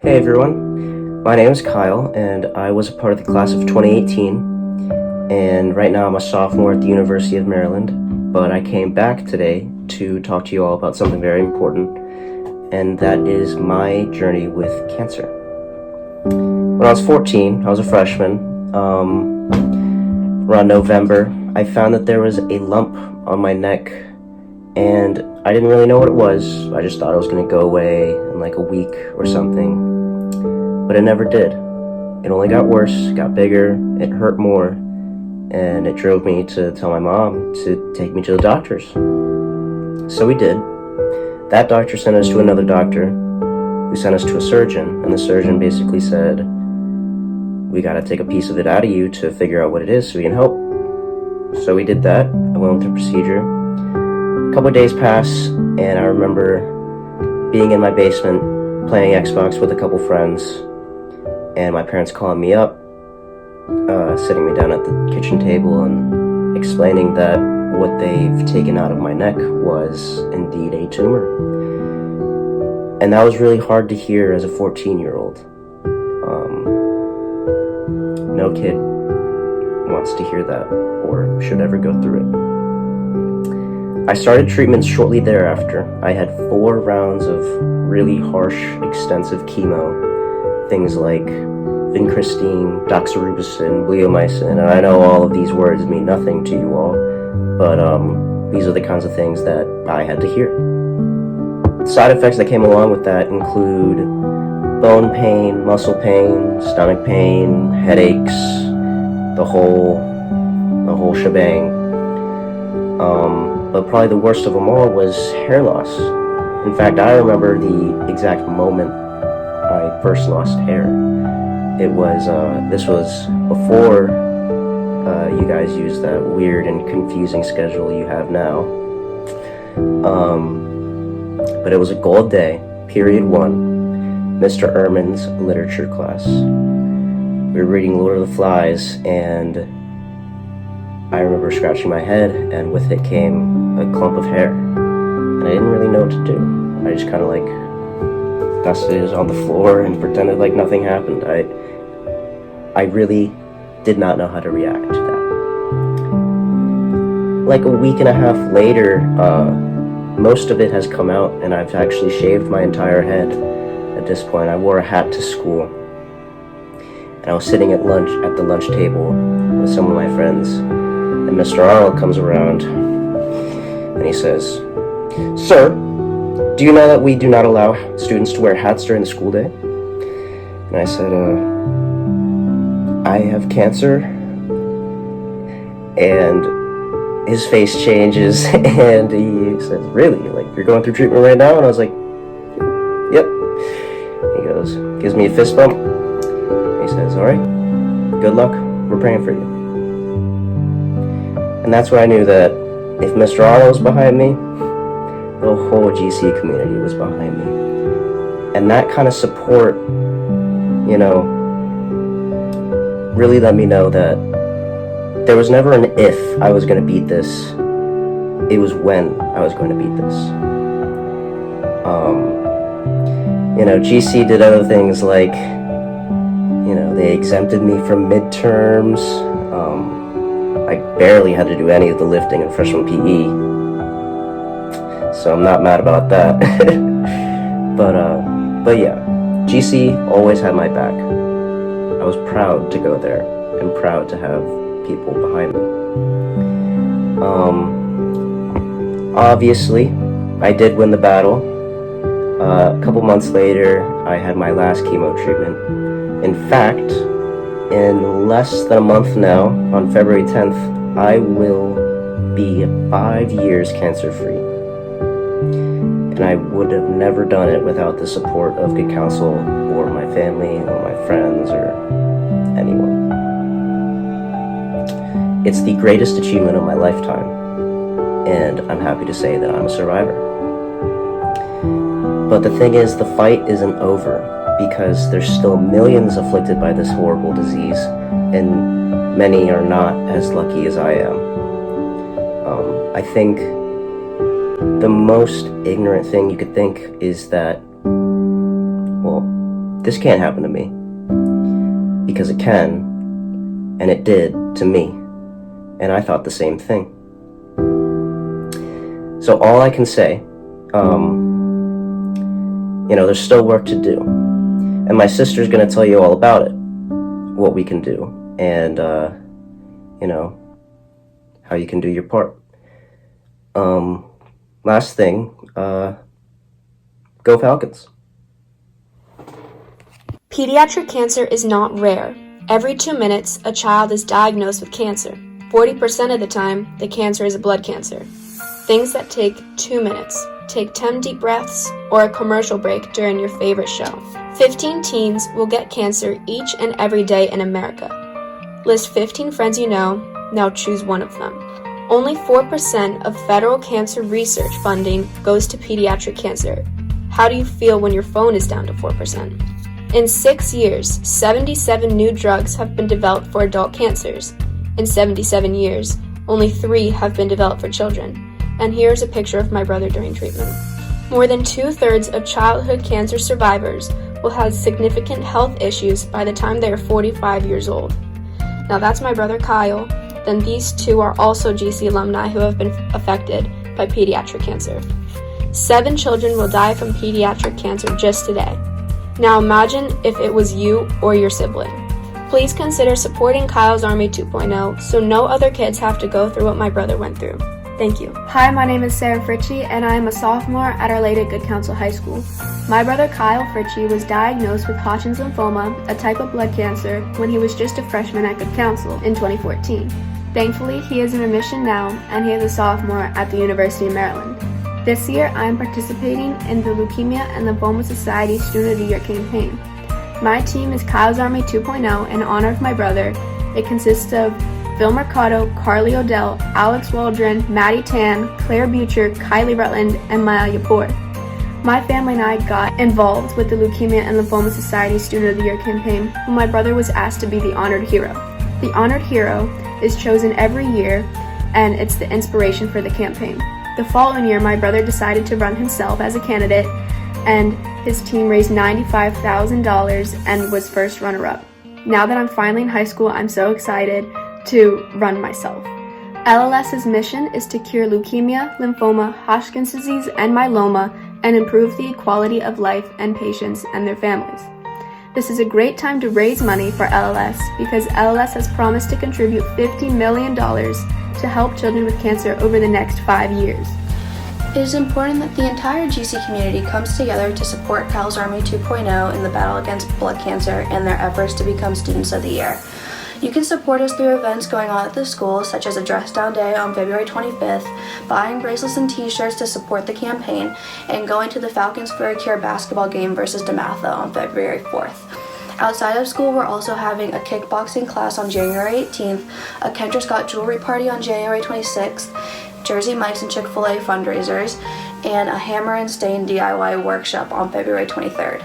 Hey everyone, my name is Kyle and I was a part of the class of 2018, and right now I'm a sophomore at the University of Maryland, but I came back today to talk to you all about something very important, and that is my journey with cancer. When I was 14, I was a freshman, around November, I found that there was a lump on my neck, and I didn't really know what it was. I just thought it was going to go away in like a week or something, but it never did. It only got worse, got bigger, it hurt more, and it drove me to tell my mom to take me to the doctors. So we did. That doctor sent us to another doctor, who sent us to a surgeon, and the surgeon basically said, we gotta take a piece of it out of you to figure out what it is so we can help. So we did that. I went with the procedure. A couple of days passed, and I remember being in my basement playing Xbox with a couple friends, and my parents calling me up, sitting me down at the kitchen table and explaining that what they've taken out of my neck was indeed a tumor. And that was really hard to hear as a 14-year-old. No kid wants to hear that or should ever go through it. I started treatment shortly thereafter. I had 4 rounds of really harsh, extensive chemo, things like vincristine, doxorubicin, bleomycin, and I know all of these words mean nothing to you all, but these are the kinds of things that I had to hear. Side effects that came along with that include bone pain, muscle pain, stomach pain, headaches, the whole shebang. But probably the worst of them all was hair loss. In fact, I remember the exact moment I first lost hair. It was, this was before you guys used that weird and confusing schedule you have now. But it was a gold day, period 1, Mr. Ehrman's literature class. We were reading Lord of the Flies, and I remember scratching my head, and with it came a clump of hair. And I didn't really know what to do. I just kind of like dusted it on the floor and pretended like nothing happened. I really did not know how to react to that. Like a week and a half later, most of it has come out, and I've actually shaved my entire head at this point. I wore a hat to school, and I was sitting at the lunch table with some of my friends, and Mr. Arnold comes around, and he says, "Sir, do you know that we do not allow students to wear hats during the school day?" And I said, I have cancer. And his face changes, and he says, "Really? Like, you're going through treatment right now?" And I was like, "Yep." He goes, gives me a fist bump. He says, "All right, good luck. We're praying for you." And that's when I knew that if Mr. Arnold was behind me, the whole GC community was behind me. And that kind of support, really let me know that there was never an if I was going to beat this. It was when I was going to beat this. GC did other things like, they exempted me from midterms. I barely had to do any of the lifting in freshman PE. So I'm not mad about that. But yeah, GC always had my back. I was proud to go there and proud to have people behind me. Obviously, I did win the battle. A couple months later, I had my last chemo treatment. In fact, in less than a month now, on February 10th, I will be 5 years cancer-free. And I would have never done it without the support of good counsel or my family or my friends or anyone. It's the greatest achievement of my lifetime, and I'm happy to say that I'm a survivor. But the thing is, the fight isn't over, because there's still millions afflicted by this horrible disease, and many are not as lucky as I am. I think the most ignorant thing you could think is that, well, this can't happen to me. Because it can, and it did to me. And I thought the same thing. So all I can say, there's still work to do. And my sister's going to tell you all about it, what we can do, and, how you can do your part. Last thing, go Falcons. Pediatric cancer is not rare. Every 2 minutes, a child is diagnosed with cancer. 40% of the time, the cancer is a blood cancer. Things that take 2 minutes. Take 10 deep breaths or a commercial break during your favorite show. 15 teens will get cancer each and every day in America. List 15 friends you know, now choose one of them. Only 4% of federal cancer research funding goes to pediatric cancer. How do you feel when your phone is down to 4%? In 6 years, 77 new drugs have been developed for adult cancers. In 77 years, only 3 have been developed for children. And here's a picture of my brother during treatment. More than 2/3 of childhood cancer survivors will have significant health issues by the time they are 45 years old. Now that's my brother Kyle. Then these 2 are also GC alumni who have been affected by pediatric cancer. 7 children will die from pediatric cancer just today. Now imagine if it was you or your sibling. Please consider supporting Kyle's Army 2.0 so no other kids have to go through what my brother went through. Thank you. Hi, my name is Sarah Fritchie, and I am a sophomore at Our Lady Good Counsel High School. My brother Kyle Fritchie was diagnosed with Hodgkin's lymphoma, a type of blood cancer, when he was just a freshman at Good Counsel in 2014. Thankfully, he is in remission now, and he is a sophomore at the University of Maryland. This year, I am participating in the Leukemia and Lymphoma Society Student of the Year campaign. My team is Kyle's Army 2.0 in honor of my brother. It consists of Phil Mercado, Carly Odell, Alex Waldron, Maddie Tan, Claire Butcher, Kylie Rutland, and Maya Yapur. My family and I got involved with the Leukemia and Lymphoma Society Student of the Year campaign when my brother was asked to be the honored hero. The honored hero is chosen every year, and it's the inspiration for the campaign. The following year, my brother decided to run himself as a candidate, and his team raised $95,000 and was first runner-up. Now that I'm finally in high school, I'm so excited to run myself. LLS's mission is to cure leukemia, lymphoma, Hodgkin's disease, and myeloma, and improve the equality of life and patients and their families. This is a great time to raise money for LLS because LLS has promised to contribute $50 million to help children with cancer over the next 5 years. It is important that the entire GC community comes together to support Kyle's Army 2.0 in the battle against blood cancer and their efforts to become Students of the Year. You can support us through events going on at the school, such as a Dress Down Day on February 25th, buying bracelets and t-shirts to support the campaign, and going to the Falcons for a Cure basketball game versus DeMatha on February 4th. Outside of school, we're also having a kickboxing class on January 18th, a Kendra Scott jewelry party on January 26th, Jersey Mike's and Chick-fil-A fundraisers, and a hammer and stain DIY workshop on February 23rd.